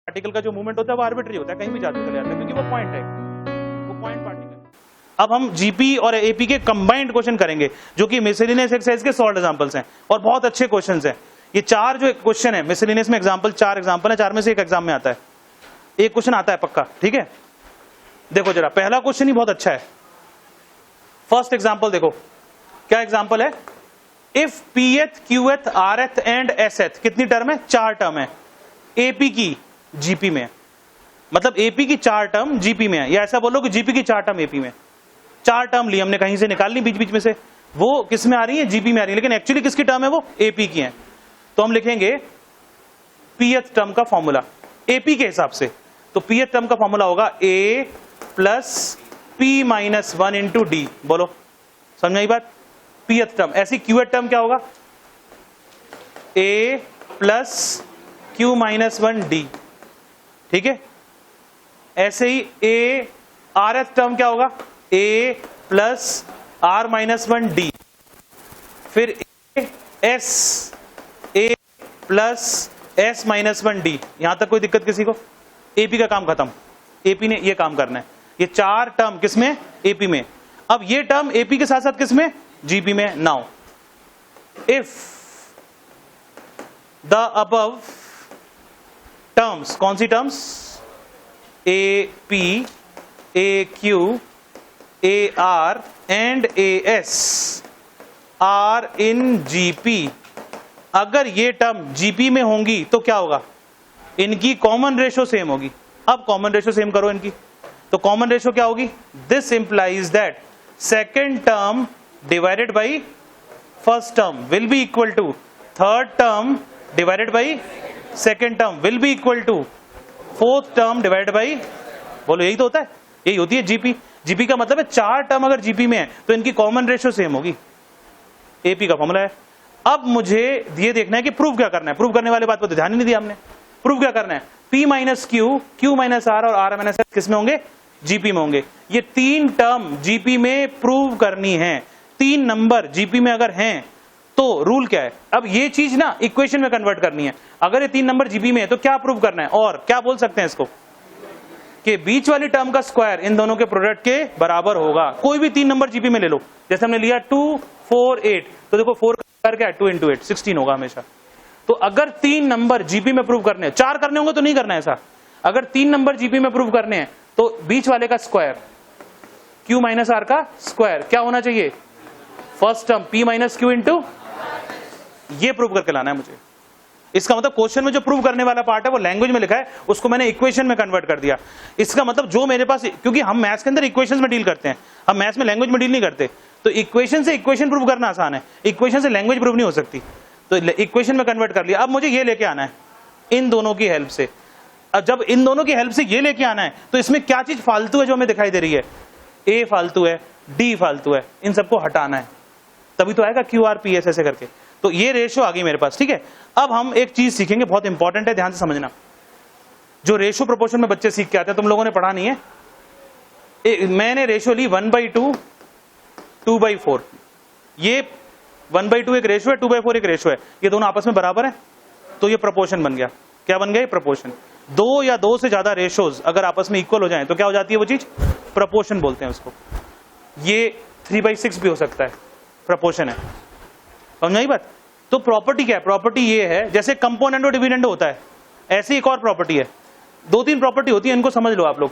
Particle का जो movement होता है वो आर्बिट्री होता है, कहीं भी जा चले जाता है क्योंकि वो पॉइंट है, वो पॉइंट पार्टिकल। अब हम जीपी और एपी के कंबाइंड क्वेश्चन करेंगे जो कि मिसलेनियस एक्सरसाइज के सॉल्व एग्जांपल्स हैं और बहुत अच्छे क्वेश्चंस हैं। ये चार जो क्वेश्चन है मिसलेनियस में एग्जांपल, चार एग्जांपल है, चार में से एक एग्जाम में आता है, एक क्वेश्चन आता है पक्का, ठीक है। देखो जरा पहला क्वेश्चन ही बहुत अच्छा है। फर्स्ट एग्जांपल देखो, क्या एग्जांपल है, इफ पीएथ क्यूएथ आरएथ एंड एसएथ कितनी टर्म है, चार टर्म है, एपी की जीपी में है, मतलब एपी की चार टर्म जीपी में है, या ऐसा बोलो कि जीपी की चार टर्म एपी में। चार टर्म ली हमने कहीं से निकाल ली बीच बीच में से, वो किस में आ रही है, जीपी में आ रही है, लेकिन एक्चुअली किसकी टर्म है, वो एपी की है। तो हम लिखेंगे पीएथ टर्म का फॉर्मूला एपी के हिसाब से, तो पीएथ टर्म का फॉर्मूला होगा a plus p minus one into d. बोलो समझ आई बात। पीएथ टर्म, ऐसी क्यूएथ टर्म क्या होगा, a plus q minus one d, ठीक है। ऐसे ही ए आरएथ टर्म क्या होगा, a plus r minus one d, फिर a plus s minus one d. यहां तक कोई दिक्कत किसी को? एपी का काम खत्म, एपी ने ये काम करना है। ये चार टर्म किसमें, एपी में। अब ये टर्म एपी के साथ साथ किसमें, जीपी में। Now if the above terms, कौन सी terms, a p, a q, a r and a s are in GP, अगर ये टर्म जीपी में होंगी तो क्या होगा, इनकी कॉमन रेशो सेम होगी। अब कॉमन रेशो सेम करो इनकी, तो कॉमन रेशो क्या होगी, this implies that second term divided by first term will be equal to third term divided by second term will be equal to fourth term divided by, बोलो यही तो होता है, यही होती है जीपी। जीपी का मतलब है चार टर्म अगर जीपी में है तो इनकी कॉमन रेशो सेम होगी। एपी का फॉर्मूला है। अब मुझे ये देखना है कि प्रूव क्या करना है। प्रूव करने वाली बात पर तो ध्यान ही नहीं दिया हमने। प्रूव क्या करना है, P minus Q, Q minus R और आर माइनस एस किस में होंगे, जीपी में होंगे। ये तीन टर्म जीपी में प्रूव करनी है। तीन नंबर जीपी में अगर हैं तो रूल क्या है, अब ये चीज ना इक्वेशन में कन्वर्ट करनी है। अगर ये तीन नंबर जीपी में है तो क्या प्रूव करना है, और क्या बोल सकते हैं इसको, कि बीच वाली टर्म का स्क्वायर इन दोनों के प्रोडक्ट के बराबर होगा। कोई भी तीन नंबर जीपी में ले लो, जैसे हमने लिया 2 4 8, तो देखो 4 का स्क्वायर क्या है, 2 इंटू 8 16 होगा हमेशा। तो अगर तीन नंबर जीपी में प्रूव करने हैं, चार करने होंगे तो नहीं करना है ऐसा, अगर तीन नंबर जीपी में प्रूव करने हैं तो बीच वाले का स्क्वायर, क्यू माइनस आर का स्क्वायर क्या होना चाहिए, first term P minus q into, ये प्रूव करके लाना है मुझे। इसका मतलब क्वेश्चन में जो प्रूव करने वाला पार्ट है वो लैंग्वेज में लिखा है, उसको मैंने इक्वेशन में कन्वर्ट कर दिया। इसका मतलब जो मेरे पास, क्योंकि हम मैथ्स के अंदर इक्वेशंस में डील करते हैं, हम मैथ्स में लैंग्वेज में डील नहीं करते, तो इक्वेशन से इक्वेशन प्रूव करना आसान है, इक्वेशन से लैंग्वेज प्रूव नहीं हो सकती। तो इक्वेशन में कन्वर्ट कर लिया। अब मुझे ये लेके आना है इन दोनों की हेल्प से। अब जब इन दोनों की हेल्प से ये लेके आना है तो इसमें क्या चीज फालतू है जो हमें दिखाई दे रही है, ए फालतू है, डी फालतू है, इन सबको हटाना है, तभी तो आएगा क्यू आर पी एस ऐसे करके। तो ये रेशो आ गई मेरे पास, ठीक है। अब हम एक चीज सीखेंगे, बहुत इंपॉर्टेंट है, ध्यान से समझना। जो रेशो प्रोपोर्शन में बच्चे सीख के आते हैं, तुम लोगों ने पढ़ा नहीं है। मैंने रेशो ली 1/2 2/4, ये 1/2 एक रेशो है, 2/4 एक रेशो है, ये दोनों आपस में बराबर है, तो ये प्रोपोर्शन बन गया। क्या बन गया, प्रोपोर्शन। दो या दो से ज्यादा रेशोज अगर आपस में इक्वल हो जाएं तो क्या हो जाती है वो चीज, प्रोपोर्शन बोलते हैं उसको। ये 3/6 भी हो सकता है, प्रोपोर्शन है, समझ आई बात। तो प्रॉपर्टी क्या है, प्रॉपर्टी ये है, जैसे कंपोनेंट और डिविडेंड होता है, ऐसी एक और प्रॉपर्टी है। दो तीन प्रॉपर्टी होती है, इनको समझ लो आप लोग।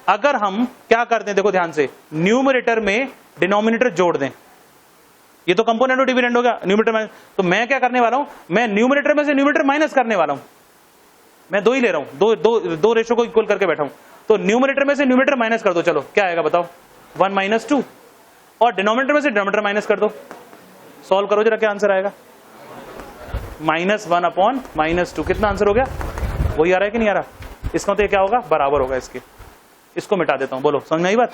अगर हम क्या करते हैं, देखो ध्यान से, न्यूमरेटर में डिनोमिनेटर जोड़ दें, ये तो कंपोनेंट और डिविडेंड हो गया, न्यूमरेटर माइनस, तो मैं क्या करने वाला हूं, मैं न्यूमरेटर में से न्यूमरेटर माइनस करने वाला हूं। मैं दो ही ले रहा हूं, दो रेशो को इक्वल करके बैठा हूं, तो न्यूमरेटर में से न्यूमरेटर माइनस कर दो, चलो क्या आएगा बताओ, 1 - 2, और डिनोमिनेटर में से डिनोमिनेटर माइनस कर दो, सॉल्व करो जरा, क्या आंसर आएगा, -1/- 2। कितना आंसर हो गया, वही आ रहा है कि नहीं आ रहा। इसका तो क्या होगा, बराबर होगा इसके। इसको मिटा देता हूं, बोलो समझ में आई बात।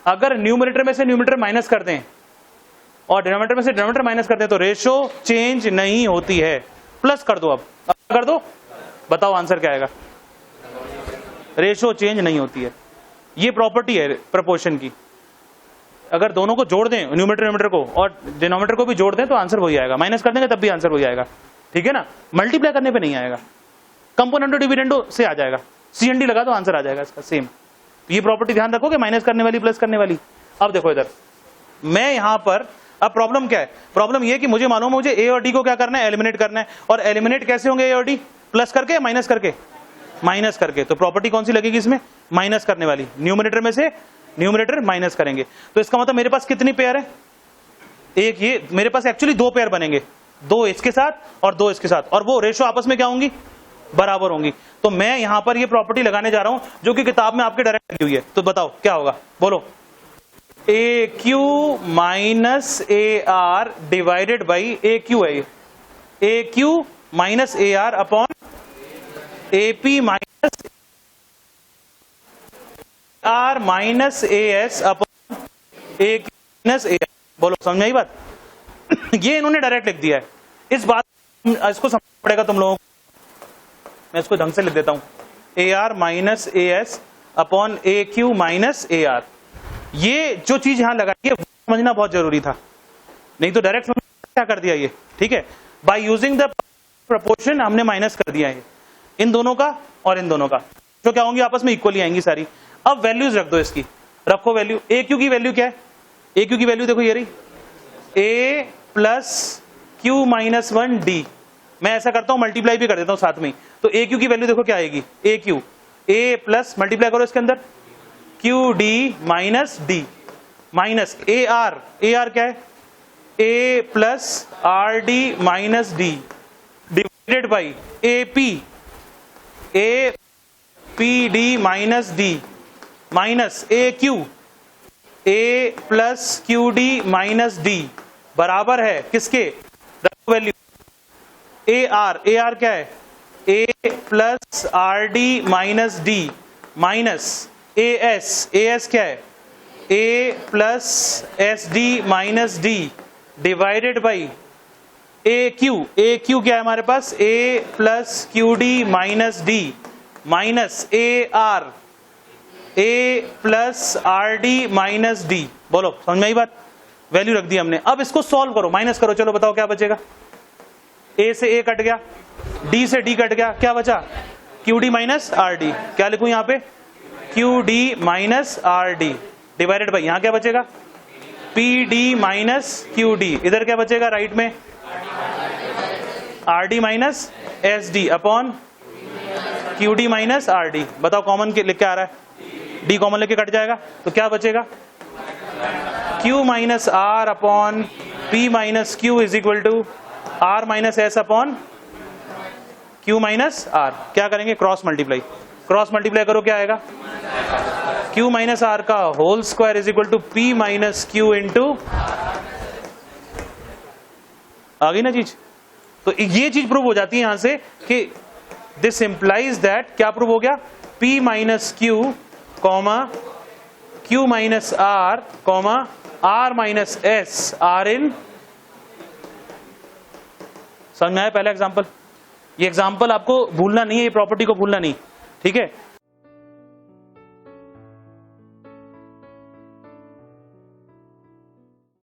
अगर न्यूमरेटर में से न्यूमरेटर माइनस कर दें और डिनोमिनेटर में से डिनोमिनेटर माइनस करते हैं तो रेशो चेंज नहीं होती है। प्लस कर दो, अब कर दो, बताओ आंसर क्या आएगा, रेशो चेंज नहीं होती है। ये प्रॉपर्टी है प्रोपोर्शन की। अगर दोनों को जोड़ दें, न्यूमरेटर को और डिनोमिनेटर को भी जोड़ दें तो आंसर वही आएगा, माइनस कर देंगे तब भी आंसर वही आएगा, ठीक है ना, मल्टीप्लाई करने पे नहीं आएगा। कंपोनेंटो डिविडेंडो से आ जाएगा, CND लगा दो आंसर आ जाएगा इसका सेम। ये प्रॉपर्टी ध्यान रखोगे, माइनस करने वाली प्लस करने वाली। अब देखो इधर मैं यहां पर, अब प्रॉब्लम क्या है, प्रॉब्लम ये कि मुझे मालूम है मुझे ए और डी को क्या करना है, एलिमिनेट करना है। और एलिमिनेट कैसे होंगे ए और डी, प्लस करके या माइनस करके, माइनस करके। तो प्रॉपर्टी कौन सी लगेगी इसमें, माइनस करने वाली, न्यूमरेटर में से न्यूमरेटर माइनस करेंगे। तो इसका मतलब मेरे पास कितनी पेयर है, एक ये, मेरे पास एक्चुअली दो पेयर बनेंगे, दो इसके साथ और दो इसके साथ, और वो रेशो आपस में क्या होंगी, बराबर होंगी। तो मैं यहां पर ये प्रॉपर्टी लगाने जा रहा हूं जो कि किताब में आपके डायरेक्ट लगी हुई है। तो बताओ क्या होगा, बोलो। A q minus a r divided by a q है, a q minus a r upon a p minus r minus a s upon a q minus a r. बोलो समझ में आई बात। ये इन्होंने डायरेक्ट लिख दिया है, इस बात इसको समझना पड़ेगा तुम लोगों को। मैं इसको ढंग से लिख देता हूं, A R minus a s upon a q minus a are. ये जो चीज यहां लगाई है समझना बहुत जरूरी था, नहीं तो डायरेक्ट क्या कर दिया ये, ठीक है। बाय यूजिंग द प्रपोर्शन हमने माइनस कर दिया है इन दोनों का और इन दोनों का, जो क्या होंगी आपस में इक्वली आएंगी सारी। अब वैल्यूज रख दो इसकी, रखो वैल्यू। ए क्यू की वैल्यू क्या है, ए क्यू की वैल्यू देखो ये रही, ए प्लस क्यू माइनस 1 डी। मैं ऐसा करता हूं मल्टीप्लाई भी कर देता हूं साथ में। तो ए क्यू की वैल्यू देखो क्या आएगी, a q, a plus multiply करो इसके अंदर q d minus d, minus a r, a r क्या है, a plus r d minus d divided by a p d minus d minus a q, a plus q d minus d बराबर है किसके, value a r क्या है, a plus r d minus d minus a s क्या है, a plus s d minus d divided by a q क्या है हमारे पास, a plus q d minus d minus a plus r d minus d. बोलो समझ में आई बात, वैल्यू रख दी हमने। अब इसको सॉल्व करो, माइनस करो, चलो बताओ क्या बचेगा, ए से ए कट गया, डी से डी कट गया, क्या बचा, Q d minus R D. क्या लिखूं यहां पे, Q d minus R D divided by, यहां क्या बचेगा, P d minus Q D. इधर क्या बचेगा राइट में, are d minus S D upon Q d minus R D. बताओ कॉमन लिख के आ रहा है, डी कॉमन लेके कट जाएगा, तो क्या बचेगा, q minus r upon p minus q is equal to r minus s upon q minus r. क्या करेंगे, क्रॉस मल्टीप्लाई, क्रॉस मल्टीप्लाई करो, क्या आएगा, क्यू माइनस आर का whole square is equal to p minus q into, आ गई ना चीज। तो ये चीज प्रूव हो जाती है यहां से कि दिस इंप्लाइज दैट, क्या प्रूव हो गया, P minus Q comma Q minus R comma R minus S are in. समझ में आया पहला एग्जांपल। ये एग्जांपल आपको भूलना नहीं है, ये प्रॉपर्टी को भूलना नहीं, ठीक है।